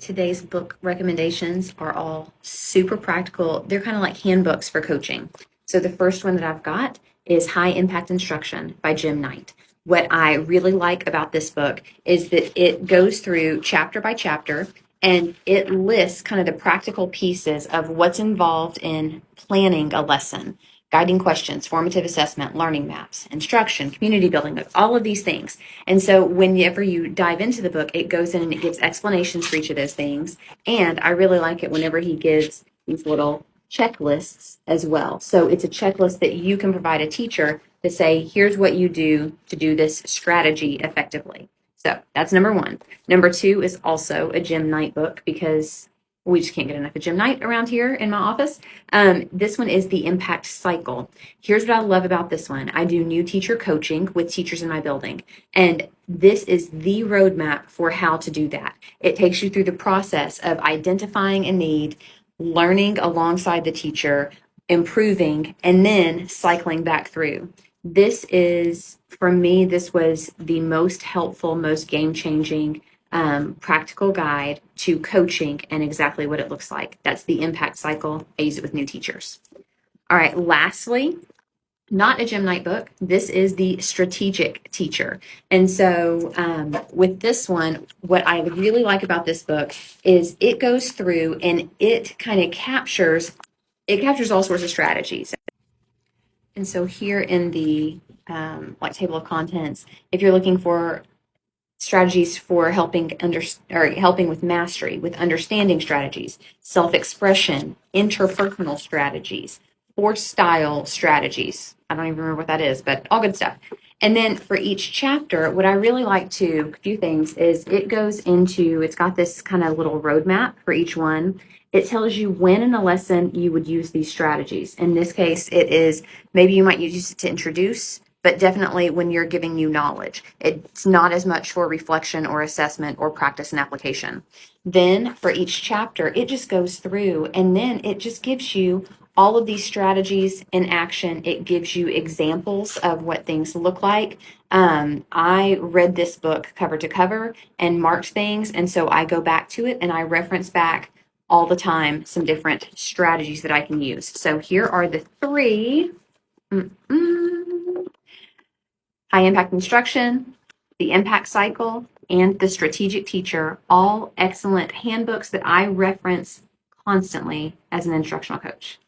today's book recommendations are all super practical. They're kind of like handbooks for coaching. So the first one that I've got is High Impact Instruction by Jim Knight. What I really like about this book is that it goes through chapter by chapter and it lists kind of the practical pieces of what's involved in planning a lesson, guiding questions, formative assessment, learning maps, instruction, community building, all of these things. And so whenever you dive into the book, it goes in and it gives explanations for each of those things. And I really like it whenever he gives these little checklists as well. So it's a checklist that you can provide a teacher to say, here's what you do to do this strategy effectively. So that's number one. Number two is also a Jim Knight book because we just can't get enough of Jim Knight around here in my office. This one is The Impact Cycle. Here's what I love about this one. I do new teacher coaching with teachers in my building, and this is the roadmap for how to do that. It takes you through the process of identifying a need, learning alongside the teacher, improving, and then cycling back through. This is, for me, this was the most helpful, most game-changing practical guide to coaching and exactly what it looks like. That's the Impact Cycle. I use it with new teachers. All right, lastly, not a Jim Knight book. This is the Strategic Teacher. And so with this one, what I really like about this book is it goes through and it kind of captures all sorts of strategies. And so here in the table of contents, if you're looking for strategies for helping with mastery, with understanding strategies, self-expression, interpersonal strategies, force style strategies. I don't even remember what that is, but all good stuff. And then for each chapter, what I really like to do things is it's got this kind of little roadmap for each one. It tells you when in a lesson you would use these strategies. In this case, it is maybe you might use it to introduce, but definitely when you're giving new knowledge. It's not as much for reflection or assessment or practice and application. Then for each chapter, it just goes through and then it just gives you all of these strategies in action. It gives you examples of what things look like. I read this book cover to cover and marked things, and so I go back to it and I reference back all the time some different strategies that I can use. So here are the three. High Impact Instruction, the Impact Cycle, and the Strategic Teacher, all excellent handbooks that I reference constantly as an instructional coach.